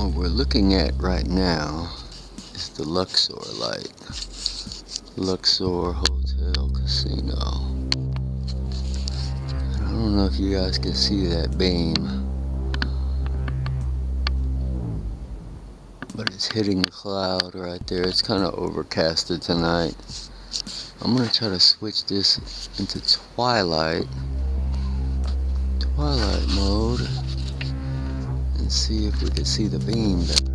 What we're looking at right now is the Luxor light. Luxor Hotel Casino. I don't know if you guys can see that beam, but it's hitting the cloud right there. It's kind of overcasted tonight. I'm gonna try to switch this into twilight mode and see if we can see the beam better.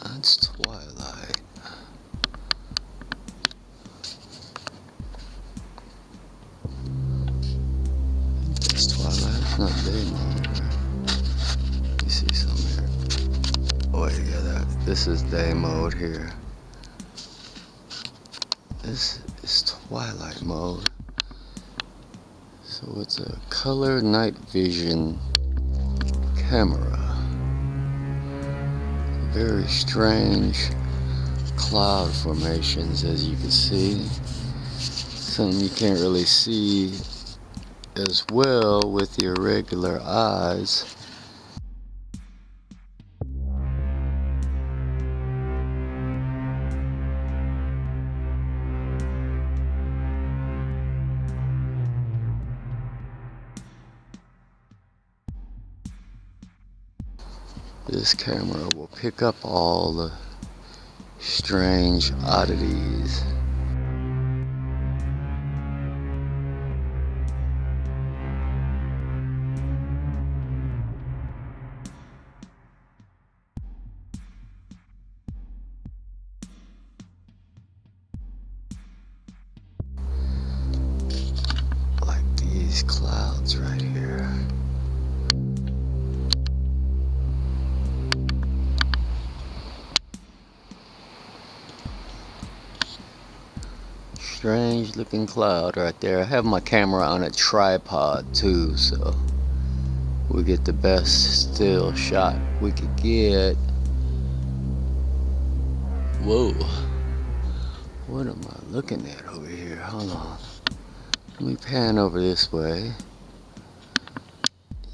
That's twilight. That's twilight. It's not day mode. Let me see something here. Oh yeah, this is day mode here. This is twilight mode. So it's a color night vision camera. Very strange cloud formations, as you can see. Something you can't really see as well with your regular eyes. This camera will pick up all the strange oddities. Like these clouds right here. Strange looking cloud right there. I have my camera on a tripod too, so we get the best still shot we could get. Whoa. What am I looking at over here? Hold on. Let me pan over this way.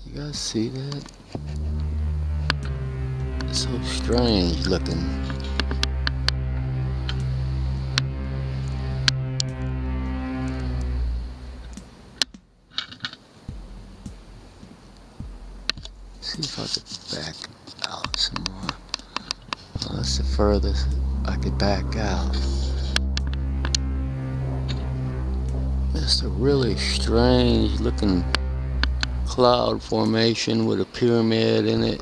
You guys see that? It's so strange looking. See if I could back out some more. Oh, that's the furthest I could back out. It's a really strange looking cloud formation with a pyramid in it.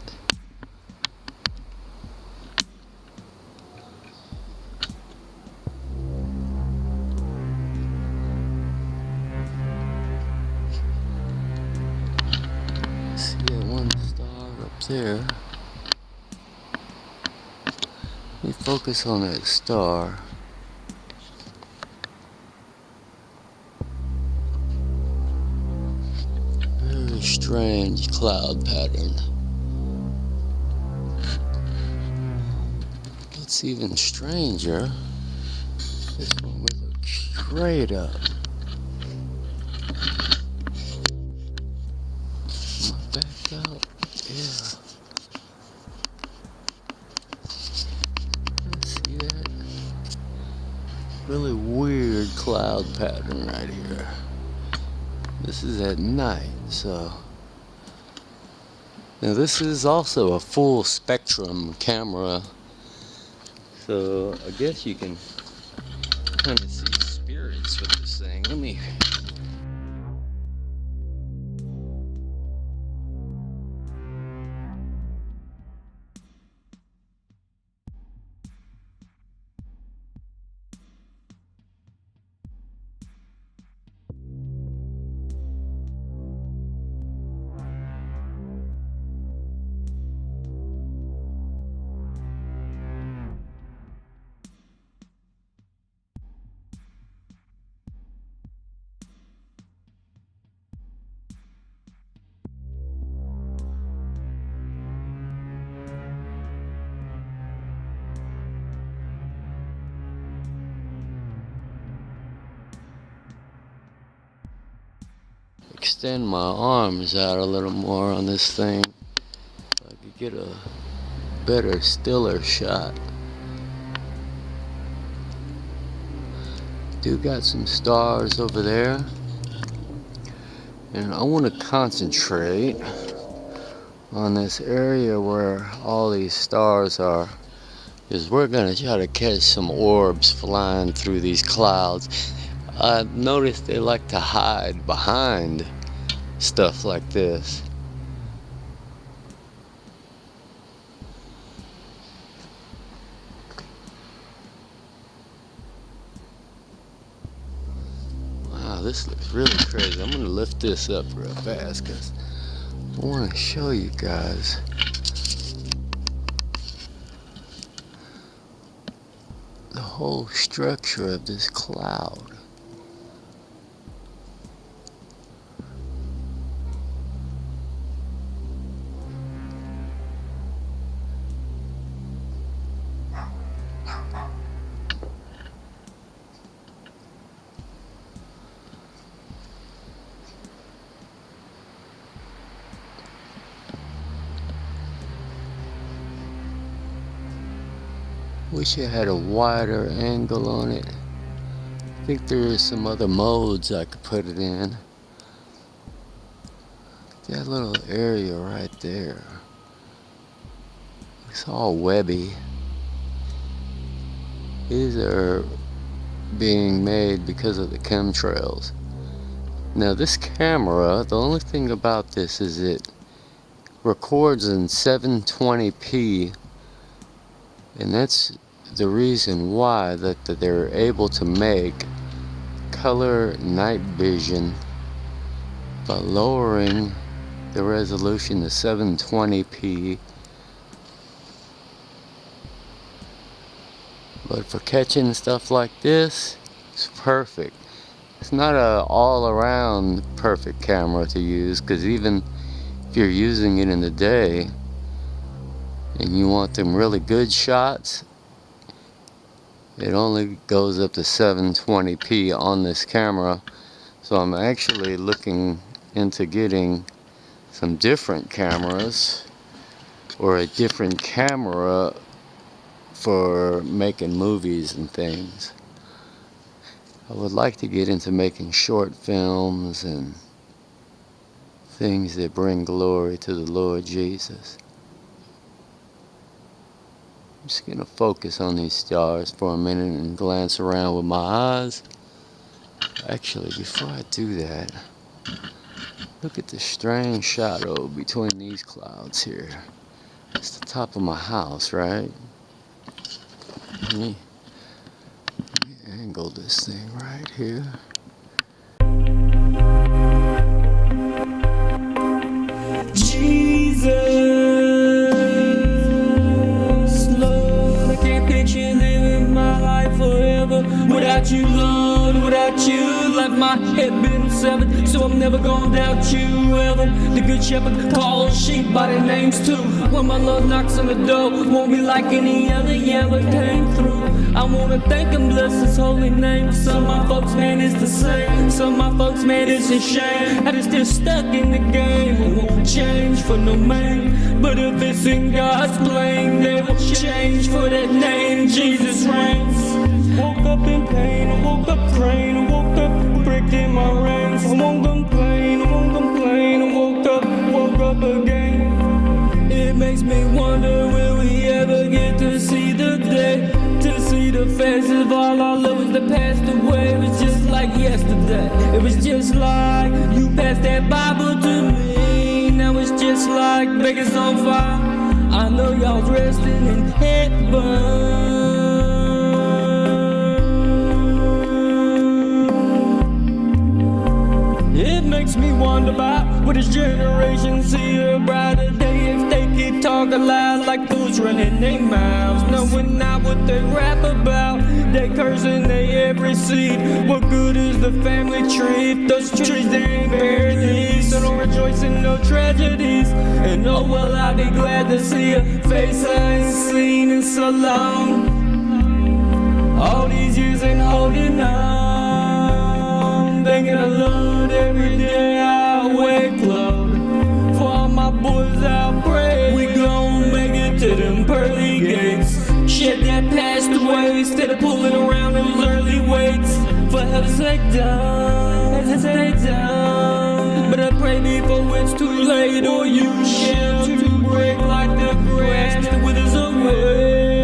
See that one star up there? Let me focus on that star. Very strange cloud pattern. What's even stranger is when we look straight up. Am I backed out? Yeah. See that? Really weird cloud pattern right here. This is at night, so. Now this is also a full spectrum camera, so I guess you can kind of see spirits with this thing. Let me. extend my arms out a little more on this thing so I could get a better, stiller shot. Do got some stars over there, and I want to concentrate on this area where all these stars are, because we're going to try to catch some orbs flying through these clouds. I've noticed they like to hide behind stuff like this. Wow, this looks really crazy. I'm going to lift this up real fast because I want to show you guys the whole structure of this cloud. Wish I had a wider angle on it. I think there is some other modes I could put it in. That little area right there. It's all webby. These are being made because of the chemtrails. Now this camera, the only thing about this is it records in 720p, and that's the reason why that they're able to make color night vision by lowering the resolution to 720p. But for catching stuff like this, it's perfect. It's not a all-around perfect camera to use, because even if you're using it in the day and you want them really good shots, it only goes up to 720p on this camera. So I'm actually looking into getting some different cameras, or a different camera for making movies and things. I would like to get into making short films and things that bring glory to the Lord Jesus. I'm just going to focus on these stars for a minute and glance around with my eyes. Actually, before I do that, look at the strange shadow between these clouds here. It's the top of my house, right? Let me angle this thing right here. Jesus, Lord, I can't picture living my life forever without you, Lord, without you. Left my head been severed, so I'm never gonna doubt you ever. The good shepherd calls sheep by their names too. When my Lord knocks on the door, won't be like any other, yeah, but came through. I wanna thank and bless his holy name. Some of my folks, man, it's the same. Some of my folks, man, it's a shame. I just still stuck in the game. I won't change for no man. But if it's in God's plan, they will change for that name. Jesus reigns. Woke up in pain, I woke up praying, I woke up breaking my reins. I won't complain, I won't complain. I woke up again. It makes me wonder, will we ever get to see the day? To see the faces of all our loved ones that passed away. It was just like yesterday. It was just like you passed that Bible to me. Now it's just like Vegas on fire. I know y'all's resting in heaven. It makes me wonder about what this generation see a brighter day if they keep talking loud like fools running their mouths, knowing not what they rap about. They cursing they every seed. What good is the family tree if those trees they ain't bear these? So don't rejoice in no tragedies. And oh well, I'll be glad to see a face I ain't seen in so long. All these years and holding on, thanking the Lord every day I instead of pulling around those early weights. For heaven's sake, don't. But I pray before it's too late, or you shall to break like the grass that withers away.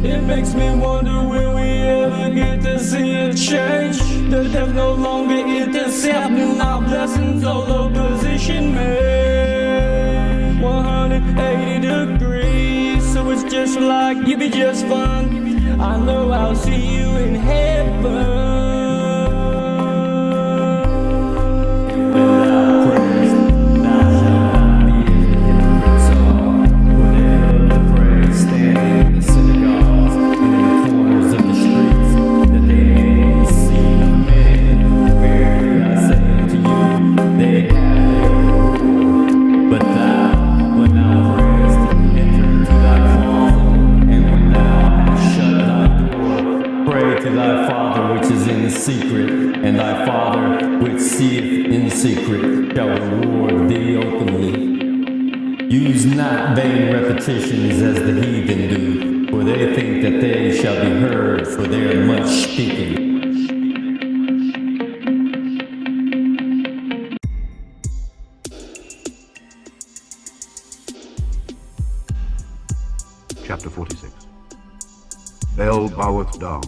It makes me wonder, will we ever get to see a change? The death no longer intercepting our blessings, although position made 180 degrees. So it's just like you be just fine. I know I'll see you in heaven. Secret, and thy Father which seeth in secret shall reward thee openly. Use not vain repetitions as the heathen do, for they think that they shall be heard for their much speaking. Chapter 46. Bel boweth down,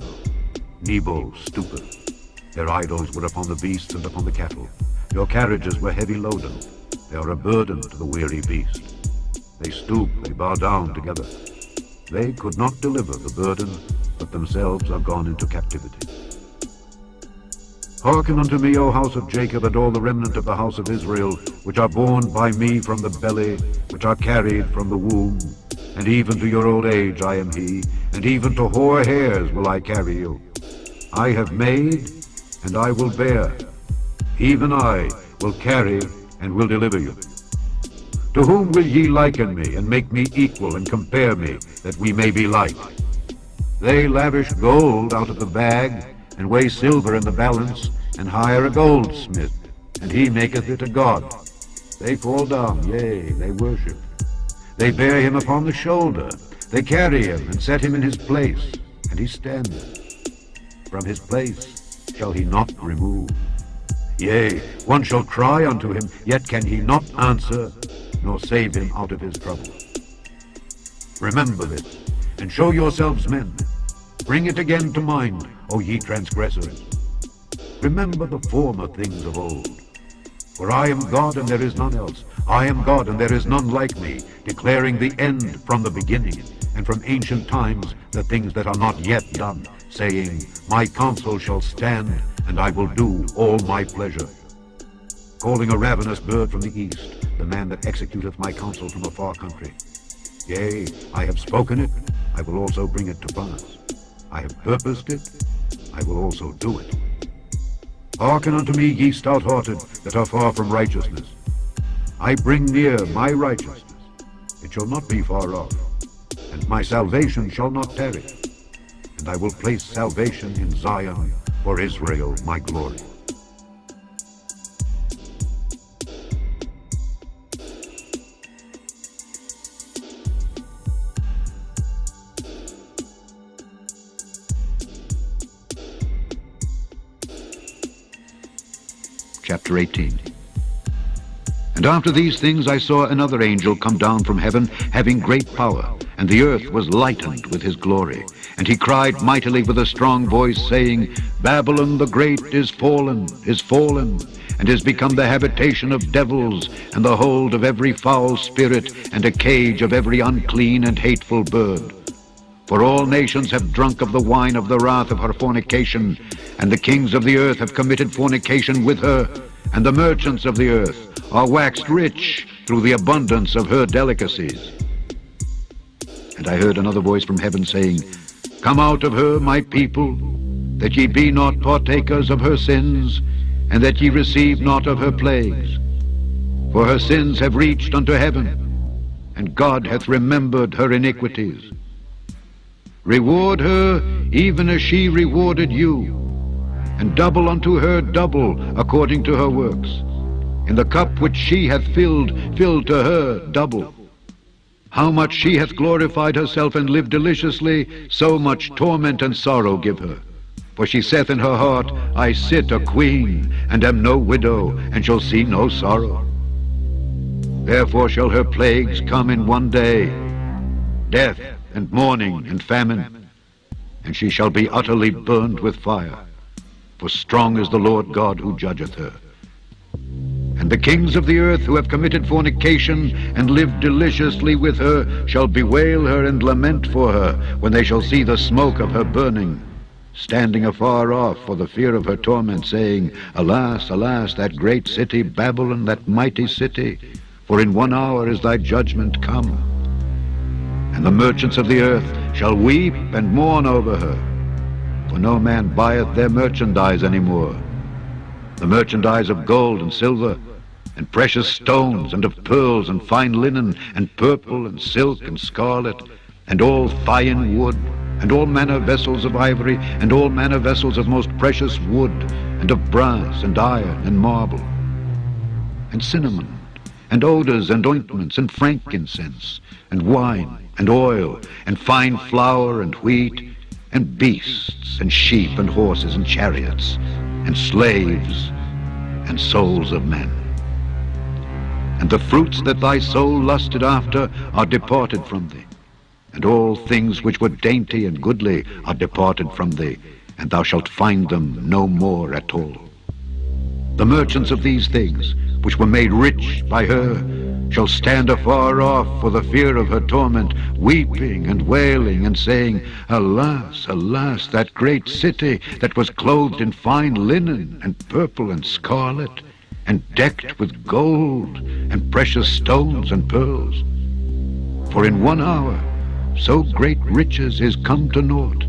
Nebo stoopeth. Their idols were upon the beasts and upon the cattle. Your carriages were heavy loaden. They are a burden to the weary beast. They stoop, they bow down together. They could not deliver the burden, but themselves are gone into captivity. Hearken unto me, O house of Jacob, and all the remnant of the house of Israel, which are born by me from the belly, which are carried from the womb. And even to your old age I am he, and even to hoar hairs will I carry you. I have made, and I will bear. Even I will carry and will deliver you. To whom will ye liken me, and make me equal, and compare me, that we may be like? They lavish gold out of the bag, and weigh silver in the balance, and hire a goldsmith, and he maketh it a god. They fall down, yea, they worship. They bear him upon the shoulder. They carry him, and set him in his place, and he standeth. From his place shall he not remove. Yea, one shall cry unto him, yet can he not answer, nor save him out of his trouble. Remember this, and show yourselves men. Bring it again to mind, O ye transgressors. Remember the former things of old. For I am God, and there is none else. I am God, and there is none like me, declaring the end from the beginning, and from ancient times the things that are not yet done, saying, my counsel shall stand, and I will do all my pleasure. Calling a ravenous bird from the east, the man that executeth my counsel from a far country. Yea, I have spoken it, I will also bring it to pass. I have purposed it, I will also do it. Hearken unto me, ye stout-hearted, that are far from righteousness. I bring near my righteousness, it shall not be far off, and my salvation shall not tarry. And I will place salvation in Zion, for Israel my glory. Chapter 18. And after these things I saw another angel come down from heaven, having great power, and the earth was lightened with his glory. And he cried mightily with a strong voice, saying, Babylon the great is fallen, and is become the habitation of devils, and the hold of every foul spirit, and a cage of every unclean and hateful bird. For all nations have drunk of the wine of the wrath of her fornication, and the kings of the earth have committed fornication with her, and the merchants of the earth are waxed rich through the abundance of her delicacies. And I heard another voice from heaven saying, Come out of her, my people, that ye be not partakers of her sins, and that ye receive not of her plagues. For her sins have reached unto heaven, and God hath remembered her iniquities. Reward her even as she rewarded you, and double unto her double according to her works. In the cup which she hath filled, filled to her double. How much she hath glorified herself and lived deliciously, so much torment and sorrow give her. For she saith in her heart, I sit a queen, and am no widow, and shall see no sorrow. Therefore shall her plagues come in one day, death and mourning and famine, and she shall be utterly burned with fire. For strong is the Lord God who judgeth her. And the kings of the earth who have committed fornication and lived deliciously with her shall bewail her and lament for her when they shall see the smoke of her burning, standing afar off for the fear of her torment, saying, Alas, alas, that great city, Babylon, that mighty city, for in 1 hour is thy judgment come. And the merchants of the earth shall weep and mourn over her, for no man buyeth their merchandise any more, the merchandise of gold and silver, and precious stones, and of pearls, and fine linen, and purple, and silk, and scarlet, and all fine wood, and all manner vessels of ivory, and all manner vessels of most precious wood, and of brass, and iron, and marble, and cinnamon, and odors, and ointments, and frankincense, and wine, and oil, and fine flour, and wheat, and beasts, and sheep, and horses, and chariots, and slaves, and souls of men. And the fruits that thy soul lusted after are departed from thee, and all things which were dainty and goodly are departed from thee, and thou shalt find them no more at all. The merchants of these things, which were made rich by her, shall stand afar off for the fear of her torment, weeping and wailing, and saying, Alas, alas, that great city that was clothed in fine linen, and purple and scarlet, and decked with gold, and precious stones and pearls. For in 1 hour so great riches is come to naught.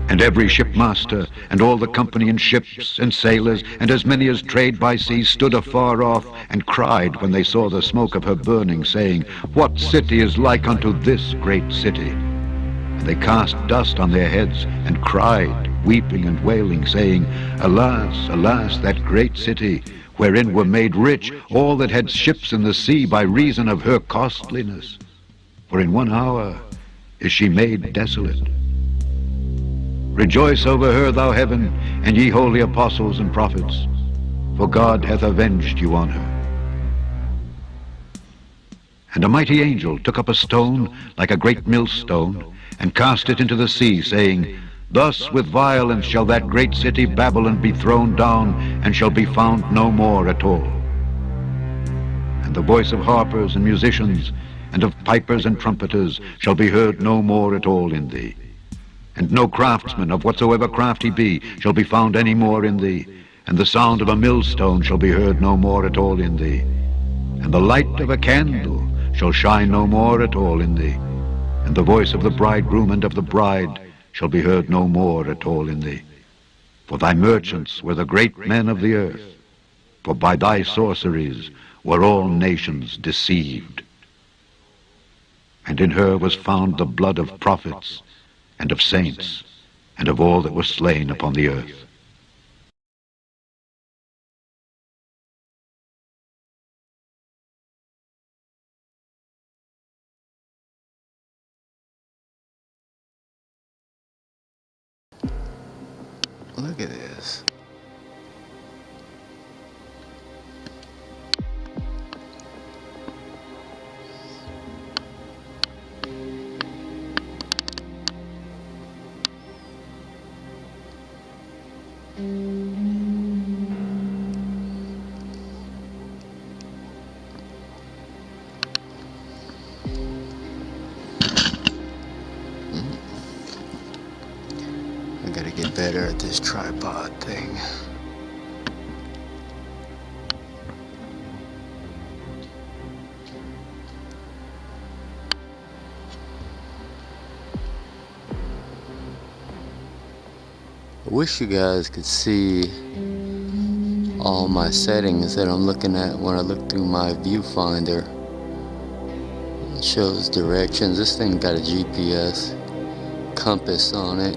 And every shipmaster, and all the company in ships, and sailors, and as many as trade by sea, stood afar off, and cried when they saw the smoke of her burning, saying, What city is like unto this great city? And they cast dust on their heads, and cried, weeping and wailing, saying, Alas, alas, that great city, wherein were made rich all that had ships in the sea by reason of her costliness. For in 1 hour is she made desolate. Rejoice over her, thou heaven, and ye holy apostles and prophets, for God hath avenged you on her. And a mighty angel took up a stone like a great millstone, and cast it into the sea, saying, Thus with violence shall that great city Babylon be thrown down, and shall be found no more at all. And the voice of harpers and musicians, and of pipers and trumpeters, shall be heard no more at all in thee. And no craftsman, of whatsoever craft he be, shall be found any more in thee. And the sound of a millstone shall be heard no more at all in thee. And the light of a candle shall shine no more at all in thee. And the voice of the bridegroom and of the bride shall be heard no more at all in thee. For thy merchants were the great men of the earth, for by thy sorceries were all nations deceived. And in her was found the blood of prophets, and of saints, and of all that were slain upon the earth. Look at this. I gotta get better at this tripod thing. I wish you guys could see all my settings that I'm looking at when I look through my viewfinder. It shows directions. This thing got a GPS, compass on it,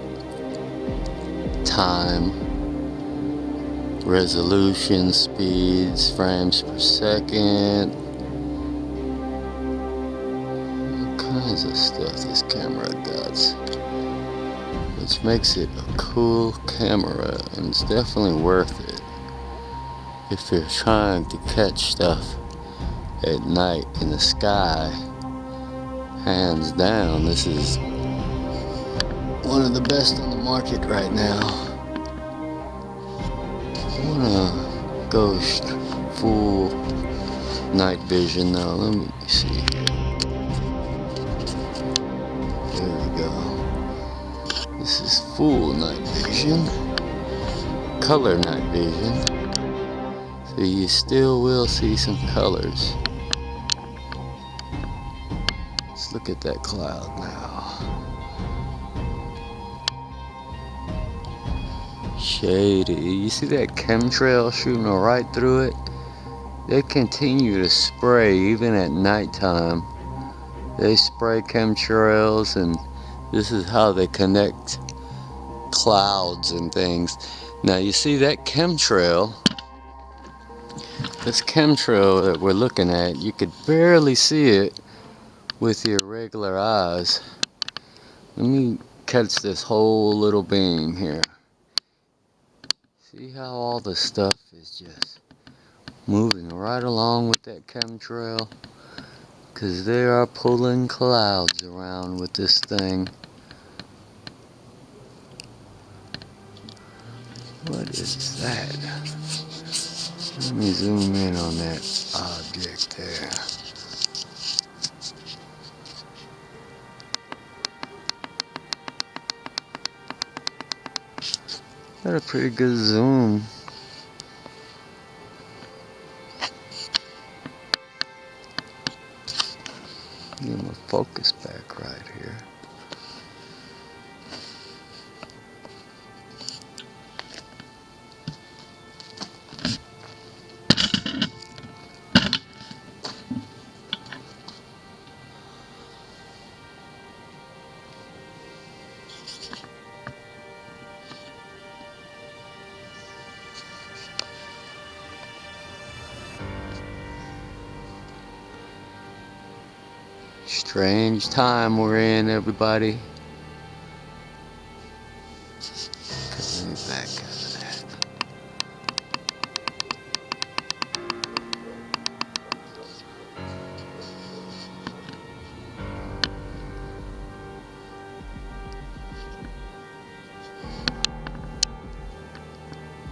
time, resolution, speeds, frames per second, all kinds of stuff this camera got, which makes it a cool camera, and it's definitely worth it if you're trying to catch stuff at night in the sky. Hands down, this is one of the best on the market right now. I wanna go full night vision now. Let me see here. There we go. This is full night vision, color night vision. So you still will see some colors. Let's look at that cloud now. Shady. You see that chemtrail shooting right through it? They continue to spray even at nighttime. They spray chemtrails, and this is how they connect clouds and things. Now you see that chemtrail, this chemtrail that we're looking at, you could barely see it with your regular eyes. Let me catch this whole little beam here. See how all the stuff is just moving right along with that chemtrail? Because they are pulling clouds around with this thing. What is that? Let me zoom in on that object there. Got a pretty good zoom. Get my focus back right here. Strange time we're in, everybody. Let me back out of that.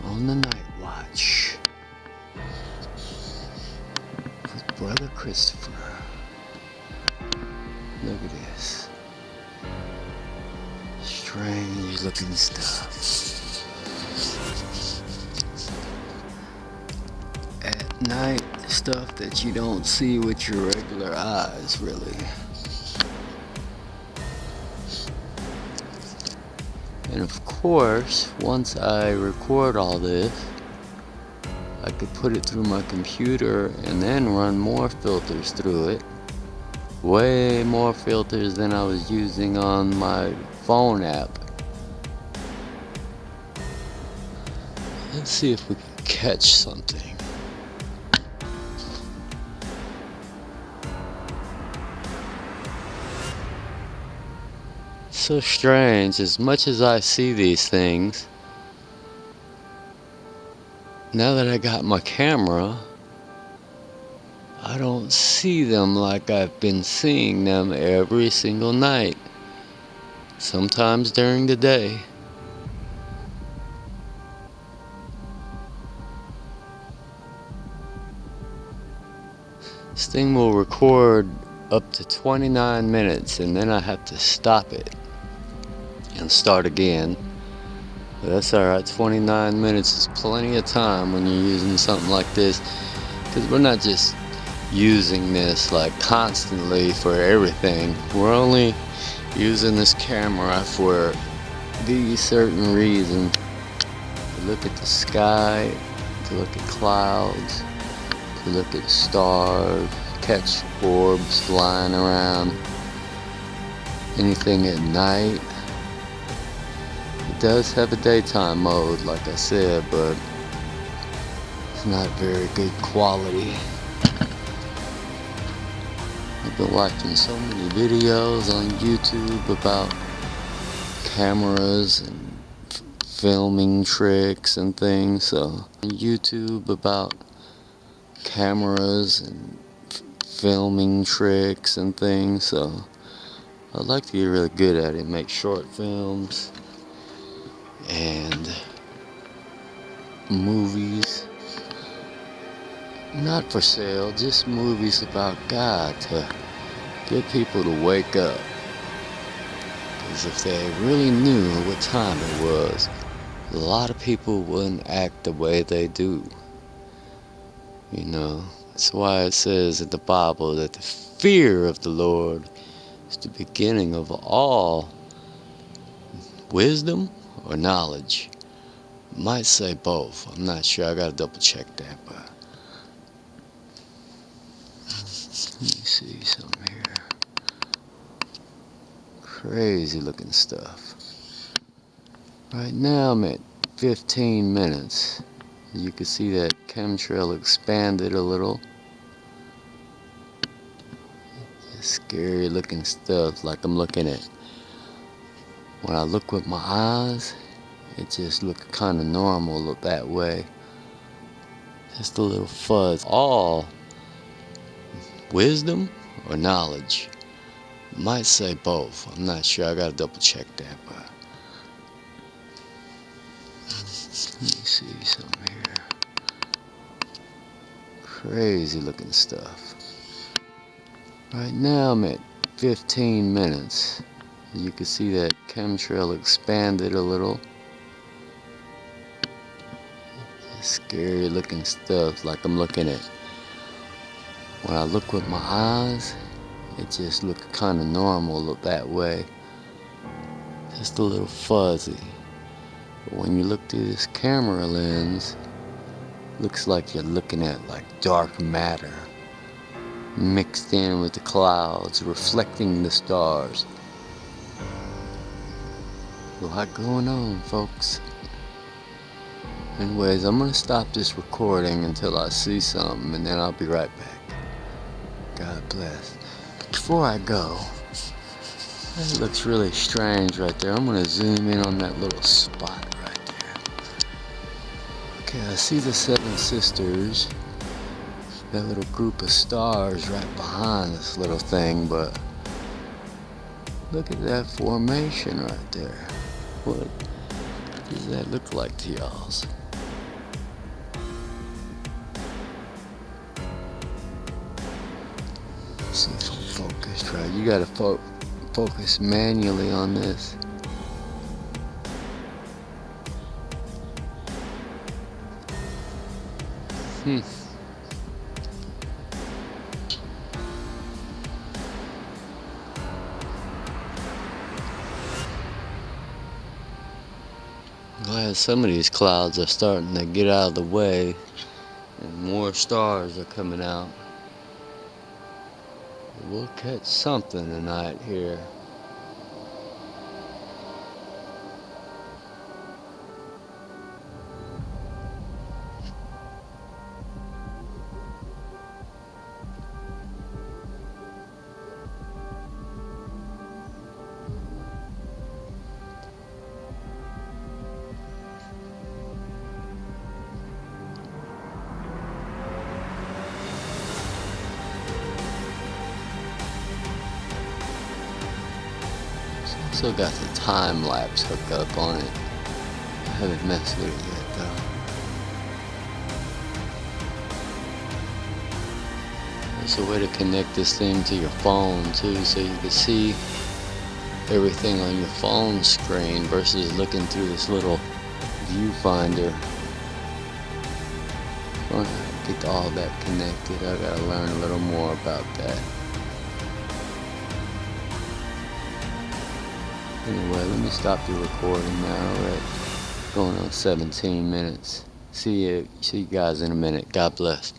On the night watch with Brother Christopher. Look at this. Strange looking stuff. At night, stuff that you don't see with your regular eyes, really. And of course, once I record all this, I could put it through my computer and then run more filters through it. Way more filters than I was using on my phone app. Let's see if we can catch something. So strange, as much as I see these things, now that I got my camera, I don't see them like I've been seeing them every single night. Sometimes during the day. This thing will record up to 29 minutes and then I have to stop it and start again. But that's alright, 29 minutes is plenty of time when you're using something like this, because we're not just using this like constantly for everything. We're only using this camera for these certain reasons: to look at the sky, to look at clouds, to look at stars, catch orbs flying around, anything at night. It does have a daytime mode, like I said, but not very good quality. I've been watching so many videos on YouTube about cameras and filming tricks and things, so YouTube about cameras and filming tricks and things, so I'd like to get really good at it, make short films and movies, not for sale, just movies about God to get people to wake up. Because if they really knew what time it was, a lot of people wouldn't act the way they do. You know, that's why it says in the Bible that the fear of the Lord is the beginning of all wisdom or knowledge. Might say both. I'm not sure. I gotta double check that, but let me see something here. Crazy looking stuff. Right now I'm at 15 minutes. You can see that chemtrail expanded a little. Scary looking stuff like I'm looking at. When I look with my eyes, it just looks kind of normal that way. Just a little fuzz. All wisdom or knowledge. Might say both. I'm not sure. I gotta double check that, but let me see something here. Crazy looking stuff. Right now I'm at 15 minutes. You can see that chemtrail expanded a little. Scary looking stuff like I'm looking at. When I look with my eyes, it just looks kind of normal that way. Just a little fuzzy. But when you look through this camera lens, looks like you're looking at like dark matter mixed in with the clouds, reflecting the stars. A lot going on, folks. Anyways, I'm gonna stop this recording until I see something, and then I'll be right back. God bless. Before I go, that looks really strange right there. I'm gonna zoom in on that little spot right there. Okay, I see the Seven Sisters, that little group of stars right behind this little thing, but look at that formation right there. What does that look like to y'all? See if I'm focused right. You gotta focus manually on this. Glad some of these clouds are starting to get out of the way and more stars are coming out. We'll catch something tonight here. Also got the time lapse hooked up on it. I haven't messed with it yet though. There's a way to connect this thing to your phone too, so you can see everything on your phone screen versus looking through this little viewfinder. I want to get all that connected. I gotta learn a little more about that. Anyway, let me stop the recording now. We're going on 17 minutes. See you guys in a minute. God bless.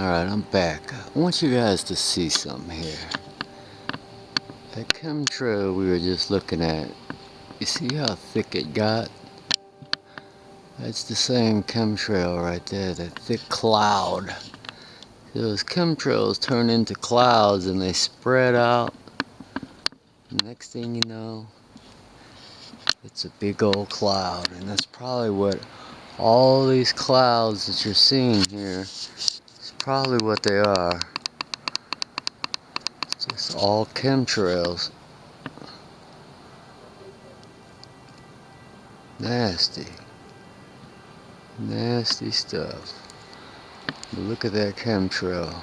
Alright, I'm back. I want you guys to see something here. That chemtrail we were just looking at, you see how thick it got? That's the same chemtrail right there, that thick cloud. Those chemtrails turn into clouds and they spread out. Next thing you know, it's a big old cloud, and that's probably what all these clouds that you're seeing here is probably what they are. It's just all chemtrails. Nasty. Nasty stuff. But look at that chemtrail.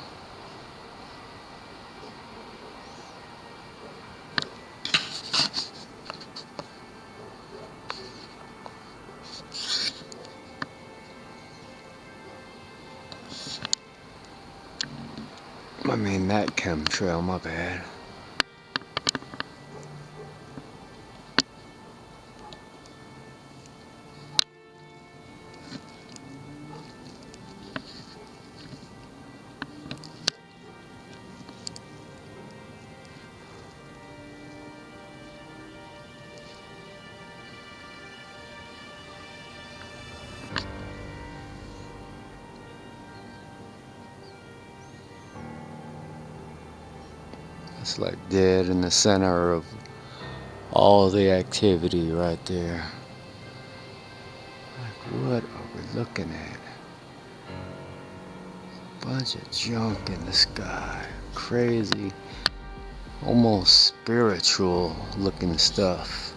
I mean that chemtrail, my bad. It's like dead in the center of all the activity right there. Like, what are we looking at? Bunch of junk in the sky. Crazy, almost spiritual looking stuff.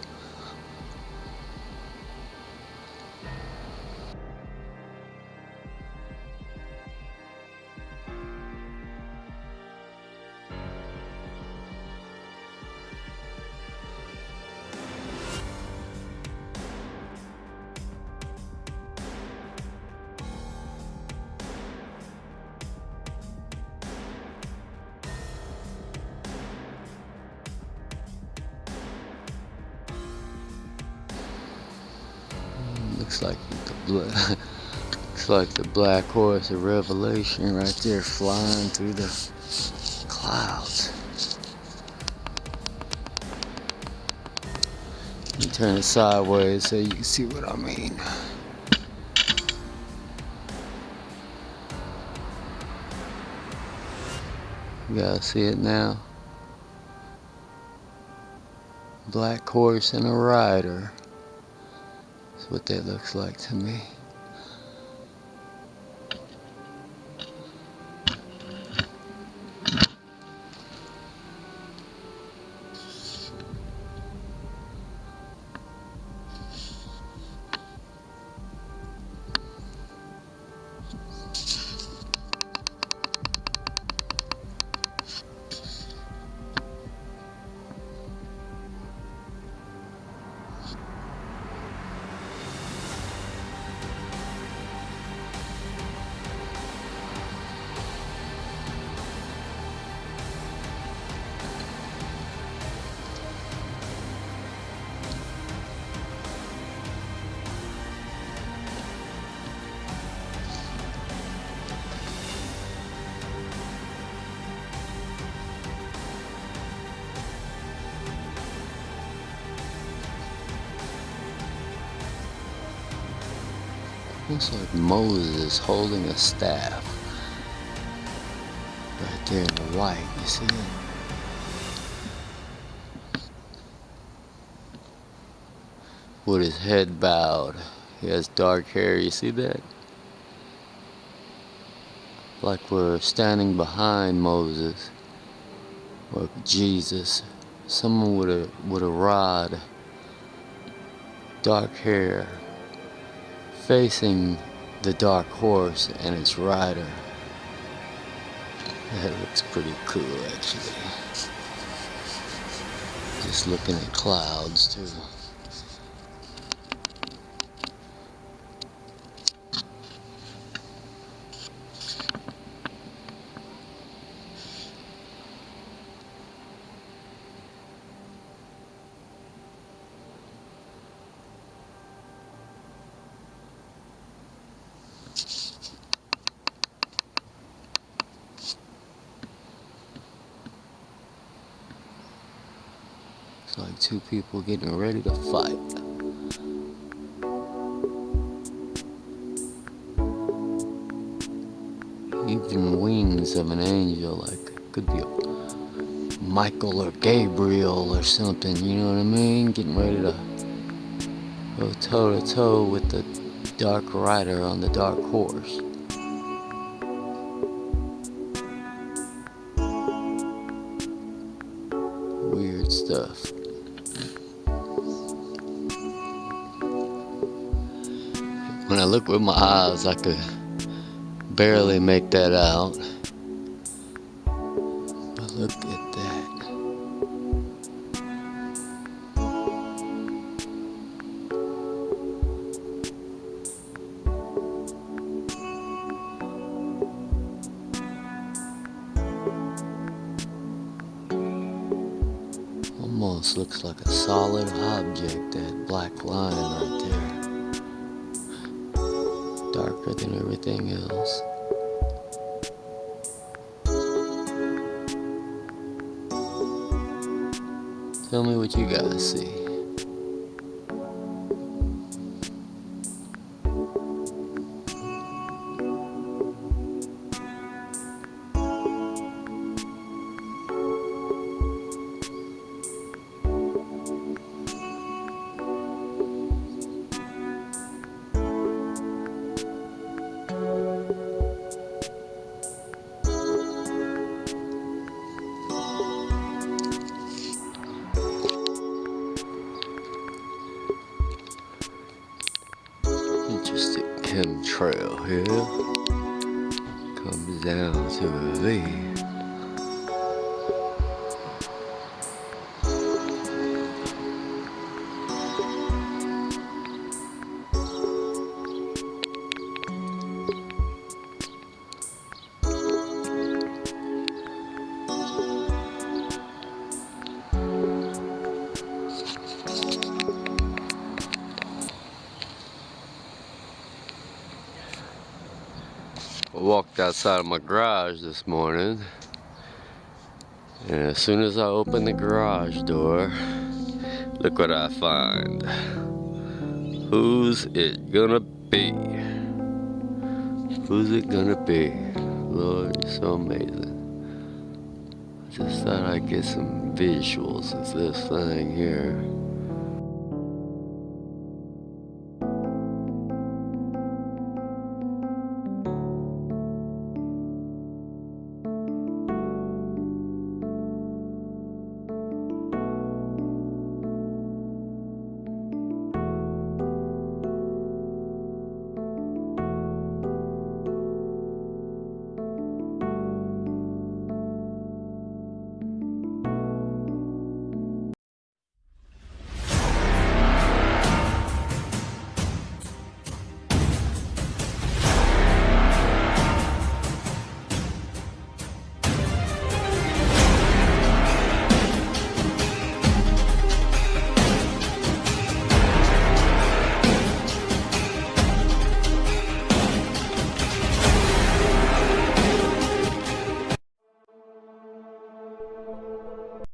Looks like looks like the black horse of Revelation right there, flying through the clouds. You turn it sideways so you can see what I mean. You gotta see it now. Black horse and a rider. That's what that looks like to me. Looks like Moses holding a staff. Right there in the white, you see it? With his head bowed. He has dark hair, you see that? Like we're standing behind Moses. Or Jesus. Someone with a rod. Dark hair. Facing the dark horse and its rider. That looks pretty cool, actually. Just looking at clouds too. It's like two people getting ready to fight. Even wings of an angel, like could be a Michael or Gabriel or something, you know what I mean? Getting ready to go toe to toe with the dark rider on the dark horse. Weird stuff. When I look with my eyes, I could barely make that out. But look at that. Almost looks like a solid object, that black line right there. Darker than everything else. Tell me what you guys see. Interesting chemtrail here. Comes down to a V. I walked outside of my garage this morning, and as soon as I open the garage door, look what I find. Who's it gonna be? Who's it gonna be? Lord, you're so amazing. I just thought I'd get some visuals of this thing here.